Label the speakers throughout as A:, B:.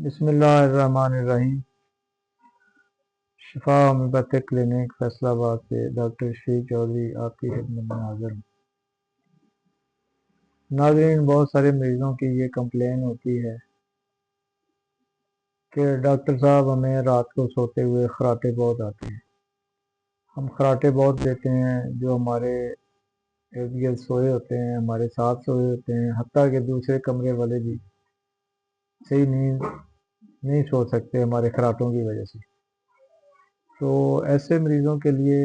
A: بسم اللہ الرحمن الرحیم۔ شفا ہومیوپیتھک کلینک فیصل آباد سے ڈاکٹر شفیق چودھری آپ کی خدمت میں حاضر ہوں۔ ناظرین، بہت سارے مریضوں کی یہ کمپلین ہوتی ہے کہ ڈاکٹر صاحب ہمیں رات کو سوتے ہوئے خراٹے بہت آتے ہیں، ہم خراٹے بہت دیتے ہیں، جو ہمارے ارد گرد سوئے ہوتے ہیں، ہمارے ساتھ سوئے ہوتے ہیں، حتیٰ کہ دوسرے کمرے والے بھی صحیح نیند نہیں سو سکتے ہمارے خراٹوں کی وجہ سے۔ تو ایسے مریضوں کے لیے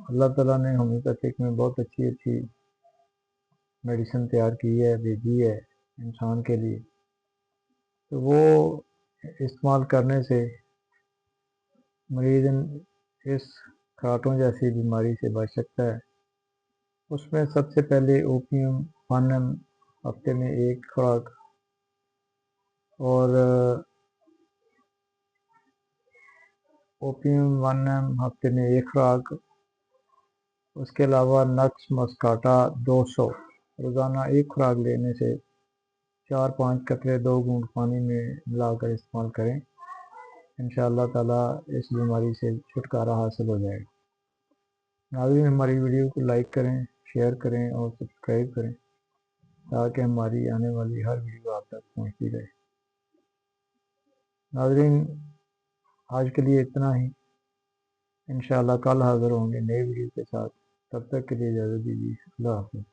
A: اللہ تعالیٰ نے ہومیوپیتھک میں بہت اچھی میڈیسن تیار کی ہے، بھیجی ہے انسان کے لیے۔ تو وہ استعمال کرنے سے مریض اس خراٹوں جیسی بیماری سے بچ سکتا ہے۔ اس میں سب سے پہلے اوپیم 1 ml ہفتے میں 1 خوراک، اور اوپیم 1 ml ہفتے میں 1 خوراک، اس کے علاوہ نکس مسکاٹا 200 روزانہ 1 خوراک لینے سے 4-5 قطرے 2 گھونٹ پانی میں ملا کر استعمال کریں، انشاءاللہ تعالیٰ اس بیماری سے چھٹکارا حاصل ہو جائے گا۔ ناظرین، ہماری ویڈیو کو لائک کریں، شیئر کریں اور سبسکرائب کریں تاکہ ہماری آنے والی ہر ویڈیو آپ تک پہنچتی رہے۔ ناظرین، آج کے لیے اتنا ہی، انشاءاللہ کل حاضر ہوں گے نئے ویڈیو کے ساتھ۔ تب تک کے لیے اجازت دیجیے، اللہ حافظ۔